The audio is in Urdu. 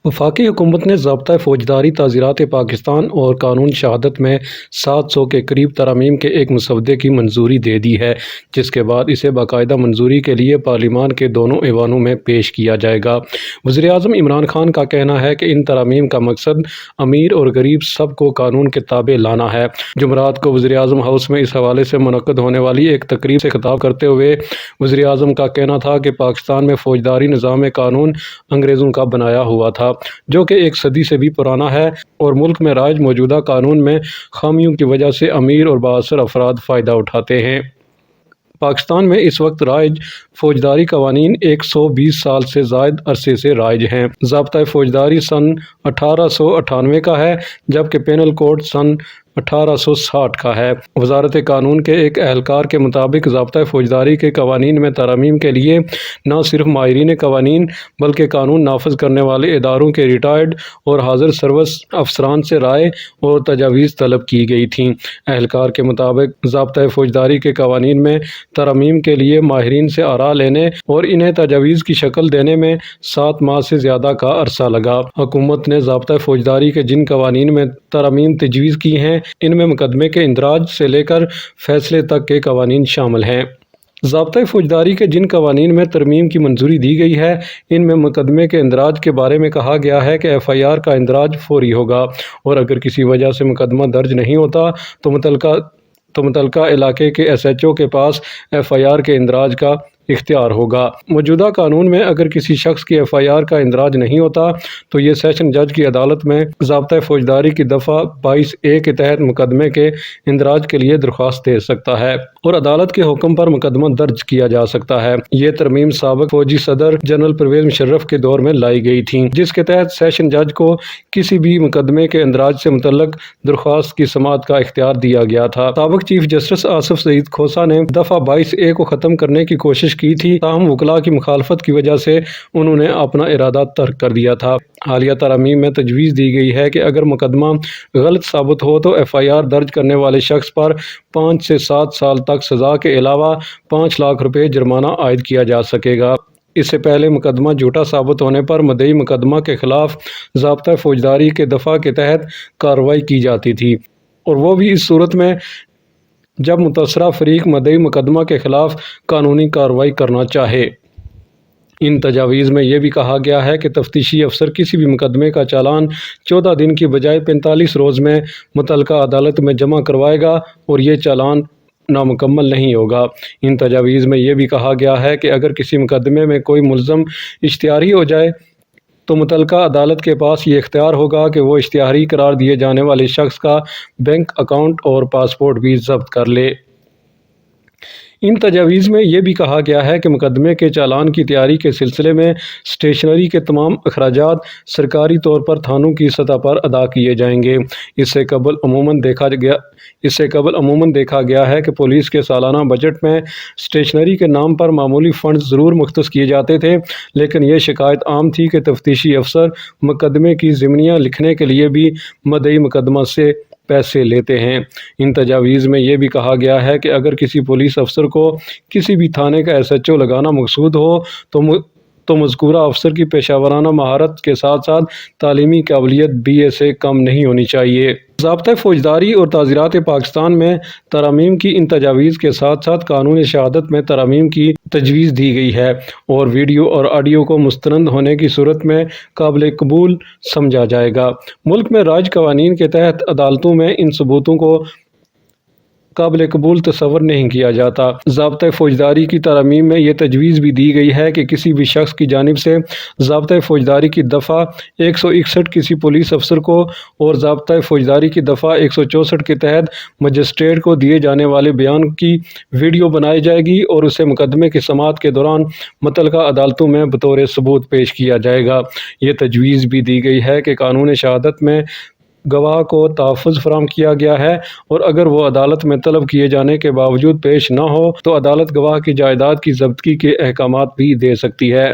وفاقی حکومت نے ضابطۂ فوجداری تعزیرات پاکستان اور قانون شہادت میں 700 کے قریب ترامیم کے ایک مسودے کی منظوری دے دی ہے، جس کے بعد اسے باقاعدہ منظوری کے لیے پارلیمان کے دونوں ایوانوں میں پیش کیا جائے گا۔ وزیر اعظم عمران خان کا کہنا ہے کہ ان ترامیم کا مقصد امیر اور غریب سب کو قانون کے تابع لانا ہے۔ جمعرات کو وزیر اعظم ہاؤس میں اس حوالے سے منعقد ہونے والی ایک تقریب سے خطاب کرتے ہوئے وزیر اعظم کا کہنا تھا کہ پاکستان میں فوجداری نظام قانون انگریزوں کا بنایا ہوا تھا، جو کہ ایک صدی سے بھی پرانا ہے، اور ملک میں رائج موجودہ قانون میں خامیوں کی وجہ سے امیر اور بااثر افراد فائدہ اٹھاتے ہیں۔ پاکستان میں اس وقت رائج فوجداری قوانین 120 سال سے زائد عرصے سے رائج ہیں۔ ضابطۂ فوجداری سن 1898 کا ہے، جبکہ پینل کوڈ سن 1860 کا ہے۔ وزارت قانون کے ایک اہلکار کے مطابق ضابطۂ فوجداری کے قوانین میں ترامیم کے لیے نہ صرف ماہرین قوانین بلکہ قانون نافذ کرنے والے اداروں کے ریٹائرڈ اور حاضر سروس افسران سے رائے اور تجاویز طلب کی گئی تھیں۔ اہلکار کے مطابق ضابطۂ فوجداری کے قوانین میں ترامیم کے لیے ماہرین سے آراء لینے اور انہیں تجاویز کی شکل دینے میں 7 ماہ سے زیادہ کا عرصہ لگا۔ حکومت نے ضابطۂ فوجداری کے جن قوانین میں ترامیم تجویز کی ہیں، ان میں مقدمے کے اندراج سے لے کر فیصلے تک کے قوانین شامل ہیں۔ ضابطۂ فوجداری کے جن قوانین میں ترمیم کی منظوری دی گئی ہے، ان میں مقدمے کے اندراج کے بارے میں کہا گیا ہے کہ ایف آئی آر کا اندراج فوری ہوگا، اور اگر کسی وجہ سے مقدمہ درج نہیں ہوتا تو متعلقہ علاقے کے ایس ایچ او کے پاس ایف آئی آر کے اندراج کا اختیار ہوگا۔ موجودہ قانون میں اگر کسی شخص کی ایف آئی آر کا اندراج نہیں ہوتا تو یہ سیشن جج کی عدالت میں ضابطۂ فوجداری کی دفعہ 22A کے تحت مقدمے کے اندراج کے لیے درخواست دے سکتا ہے اور عدالت کے حکم پر مقدمہ درج کیا جا سکتا ہے۔ یہ ترمیم سابق فوجی صدر جنرل پرویز مشرف کے دور میں لائی گئی تھی، جس کے تحت سیشن جج کو کسی بھی مقدمے کے اندراج سے متعلق درخواست کی سماعت کا اختیار دیا گیا تھا۔ سابق چیف جسٹس آصف سعید کھوسہ نے دفعہ 22A کو ختم کرنے کی کوشش کی تھی، تاہم وکلاء کی مخالفت کی وجہ سے انہوں نے اپنا ارادہ ترک کر دیا تھا۔ حالیہ ترامیم میں تجویز دی گئی ہے کہ اگر مقدمہ غلط ثابت ہو تو ایف آئی آر درج کرنے والے شخص پر 5 سے 7 سال تک سزا کے علاوہ 5 لاکھ روپے جرمانہ عائد کیا جا سکے گا۔ اس سے پہلے مقدمہ جھوٹا ثابت ہونے پر مدعی مقدمہ کے خلاف ضابطۂ فوجداری کے دفعہ کے تحت کارروائی کی جاتی تھی، اور وہ بھی اس صورت میں جب متاثرہ فریق مدعی مقدمہ کے خلاف قانونی کارروائی کرنا چاہے۔ ان تجاویز میں یہ بھی کہا گیا ہے کہ تفتیشی افسر کسی بھی مقدمے کا چالان 14 دن کی بجائے 45 روز میں متعلقہ عدالت میں جمع کروائے گا، اور یہ چالان نامکمل نہیں ہوگا۔ ان تجاویز میں یہ بھی کہا گیا ہے کہ اگر کسی مقدمے میں کوئی ملزم اشتہاری ہو جائے تو متعلقہ عدالت کے پاس یہ اختیار ہوگا کہ وہ اشتہاری قرار دیے جانے والے شخص کا بینک اکاؤنٹ اور پاسپورٹ بھی ضبط کر لے۔ ان تجاویز میں یہ بھی کہا گیا ہے کہ مقدمے کے چالان کی تیاری کے سلسلے میں اسٹیشنری کے تمام اخراجات سرکاری طور پر تھانوں کی سطح پر ادا کیے جائیں گے۔ اس سے قبل عموماً دیکھا گیا ہے کہ پولیس کے سالانہ بجٹ میں اسٹیشنری کے نام پر معمولی فنڈز ضرور مختص کیے جاتے تھے، لیکن یہ شکایت عام تھی کہ تفتیشی افسر مقدمے کی ضمنیاں لکھنے کے لیے بھی مدعی مقدمہ سے پیسے لیتے ہیں۔ ان تجاویز میں یہ بھی کہا گیا ہے کہ اگر کسی پولیس افسر کو کسی بھی تھانے کا ایس ایچ او لگانا مقصود ہو تو مذکورہ افسر کی پیشہ ورانہ مہارت کے ساتھ ساتھ تعلیمی قابلیت BA سے کم نہیں ہونی چاہیے۔ ضابطۂ فوجداری اور تعزیرات پاکستان میں ترامیم کی ان تجاویز کے ساتھ ساتھ قانون شہادت میں ترامیم کی تجویز دی گئی ہے، اور ویڈیو اور آڈیو کو مستند ہونے کی صورت میں قابل قبول سمجھا جائے گا۔ ملک میں رائج قوانین کے تحت عدالتوں میں ان ثبوتوں کو قابل قبول تصور نہیں کیا جاتا۔ ضابطۂ فوجداری کی ترامیم میں یہ تجویز بھی دی گئی ہے کہ کسی بھی شخص کی جانب سے ضابطۂ فوجداری کی دفعہ 161 کسی پولیس افسر کو اور ضابطۂ فوجداری کی دفعہ 164 کے تحت مجسٹریٹ کو دیے جانے والے بیان کی ویڈیو بنائی جائے گی، اور اسے مقدمے کی سماعت کے دوران متعلقہ عدالتوں میں بطور ثبوت پیش کیا جائے گا۔ یہ تجویز بھی دی گئی ہے کہ قانون شہادت میں گواہ کو تحفظ فراہم کیا گیا ہے، اور اگر وہ عدالت میں طلب کیے جانے کے باوجود پیش نہ ہو تو عدالت گواہ کی جائیداد کی ضبطگی کے احکامات بھی دے سکتی ہے۔